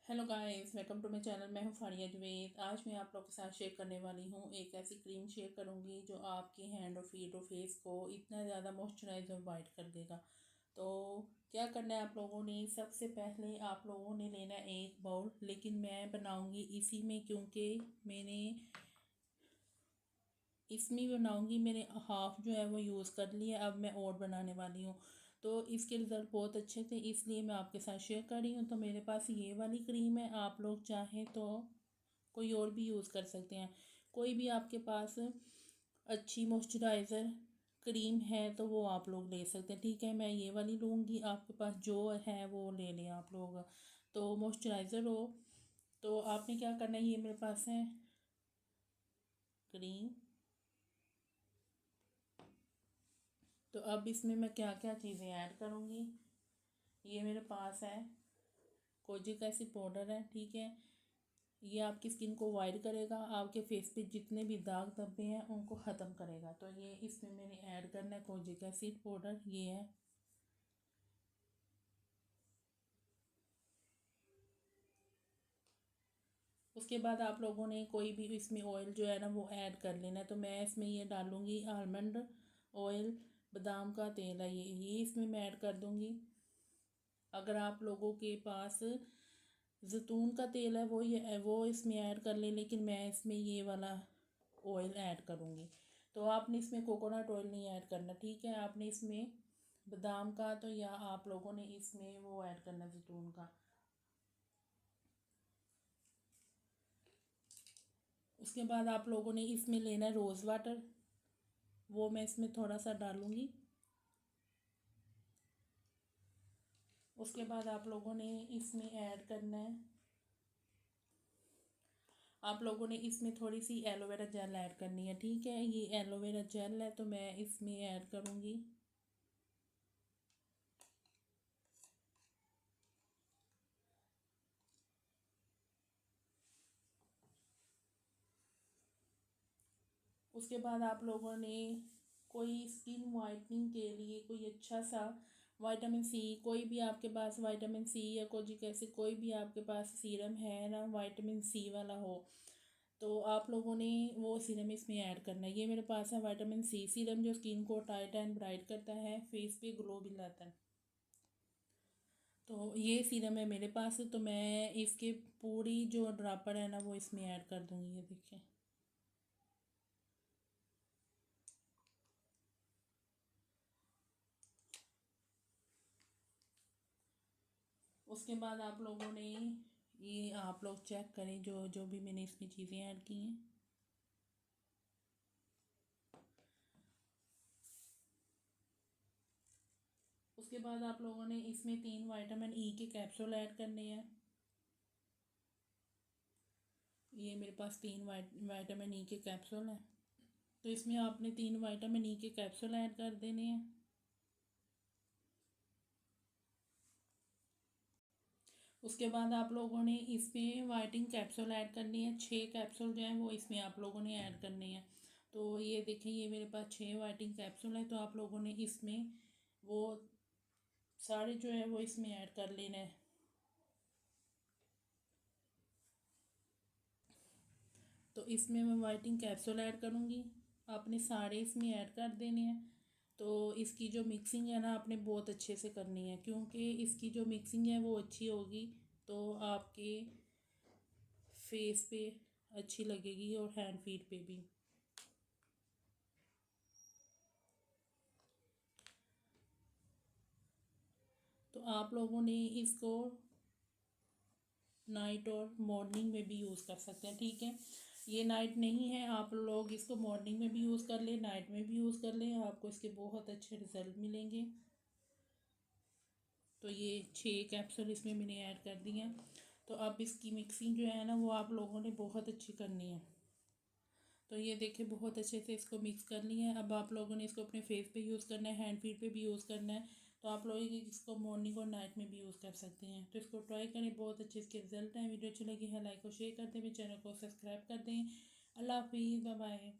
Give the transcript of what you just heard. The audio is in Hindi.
Hello guys, welcome to my channel. मैं हूं फारिया जवेद। आज मैं आप लोगों के साथ शेयर करने वाली हूं एक ऐसी क्रीम शेयर करूंगी जो आपकी हैंड और फीट और फेस को इतना ज़्यादा मॉइस्चराइज और वाइट कर देगा। तो क्या करना है आप लोगों ने, सबसे पहले आप लोगों ने लेना है एक बाउल, लेकिन मैं बनाऊंगी इसी में क्योंकि मैंने इसमें बनाऊंगी। मैंने हाफ़ जो है वो यूज़ कर लिया, अब मैं और बनाने वाली हूँ। तो इसके रिज़ल्ट बहुत अच्छे थे, इसलिए मैं आपके साथ शेयर कर रही हूँ। तो मेरे पास ये वाली क्रीम है, आप लोग चाहें तो कोई और भी यूज़ कर सकते हैं। कोई भी आपके पास अच्छी मॉइस्चराइज़र क्रीम है तो वो आप लोग ले सकते हैं। ठीक है, मैं ये वाली लूँगी, आपके पास जो है वो ले लें आप लोग। तो मॉइस्चराइज़र हो तो आपने क्या करना है, ये मेरे पास है क्रीम। तो अब इसमें मैं क्या क्या चीज़ें ऐड करूँगी। ये मेरे पास है कोजिक एसिड पाउडर है, ठीक है। ये आपकी स्किन को वाइट करेगा, आपके फेस पे जितने भी दाग धब्बे हैं उनको ख़त्म करेगा। तो ये इसमें मैंने ऐड करना है कोजिक एसिड पाउडर, ये है। उसके बाद आप लोगों ने कोई भी इसमें ऑयल जो है ना वो ऐड कर लेना है। तो मैं इसमें ये डालूँगी आलमंड ऑयल, बादाम का तेल है ये इसमें मैं ऐड कर दूँगी। अगर आप लोगों के पास जैतून का तेल है वो इसमें ऐड कर लें, लेकिन मैं इसमें ये वाला ऑयल ऐड करूँगी। तो आपने इसमें कोकोनट ऑयल नहीं ऐड करना, ठीक है। आपने इसमें बादाम का तो या आप लोगों ने इसमें वो ऐड करना जैतून का। उसके बाद आप लोगों ने इसमें लेना है रोज़ वाटर, वो मैं इसमें थोड़ा सा डालूँगी। उसके बाद आप लोगों ने इसमें ऐड करना है, आप लोगों ने इसमें थोड़ी सी एलोवेरा जेल ऐड करनी है, ठीक है। ये एलोवेरा जेल है तो मैं इसमें ऐड करूँगी। उसके बाद आप लोगों ने कोई स्किन वाइटनिंग के लिए कोई अच्छा सा विटामिन सी, कोई भी आपके पास विटामिन सी या कोजिक एसिड कोई भी आपके पास सीरम है ना विटामिन सी वाला हो, तो आप लोगों ने वो सीरम इसमें ऐड करना है। ये मेरे पास है विटामिन सी सीरम, जो स्किन को टाइट एंड ब्राइट करता है, फेस पे ग्लो भी लाता है। तो ये सीरम है मेरे पास, तो मैं इसके पूरी जो ड्रापर है ना वो इसमें ऐड कर दूँगी, ये देखिए। उसके बाद आप लोगों ने ये आप लोग चेक करें जो जो भी मैंने इसमें चीज़ें ऐड की हैं। उसके बाद आप लोगों ने इसमें 3 विटामिन ई के कैप्सूल ऐड करने हैं। ये मेरे पास 3 विटामिन ई के कैप्सूल हैं, तो इसमें आपने 3 विटामिन ई के कैप्सूल ऐड कर देने हैं। उसके बाद आप लोगों ने इसमें वाइटिंग कैप्सूल ऐड करनी है, 6 कैप्सूल जो हैं वो इसमें आप लोगों ने ऐड करने हैं। तो ये देखें, ये मेरे पास 6 वाइटिंग कैप्सूल है, तो आप लोगों ने इसमें वो सारे जो है वो इसमें ऐड कर लेना है। तो इसमें मैं वाइटिंग कैप्सूल ऐड करूँगी, आपने सारे इसमें ऐड कर देने हैं। तो इसकी जो मिक्सिंग है ना आपने बहुत अच्छे से करनी है, क्योंकि इसकी जो मिक्सिंग है वो अच्छी होगी तो आपके फेस पे अच्छी लगेगी और हैंड फीट पे भी। तो आप लोगों ने इसको नाइट और मॉर्निंग में भी यूज़ कर सकते हैं, ठीक है। ये नाइट नहीं है, आप लोग इसको मॉर्निंग में भी यूज़ कर लें, नाइट में भी यूज़ कर लें, आपको इसके बहुत अच्छे रिज़ल्ट मिलेंगे। तो ये 6 कैप्सूल इसमें मैंने ऐड कर दिए हैं। तो अब इसकी मिक्सिंग जो है ना वो आप लोगों ने बहुत अच्छी करनी है। तो ये देखिए, बहुत अच्छे से इसको मिक्स कर लिया है। अब आप लोगों ने इसको अपने फेस पे यूज़ करना है, हैंड फीट पे भी यूज़ करना है। तो आप लोग इसको मॉर्निंग और नाइट में भी यूज़ कर सकते हैं। तो इसको ट्राई करें, बहुत अच्छे इसके रिजल्ट हैं। वीडियो अच्छी लगी है लाइक और शेयर कर दें, मेरे चैनल को सब्सक्राइब कर दें। अल्लाह हाफिज़, बाय बाय।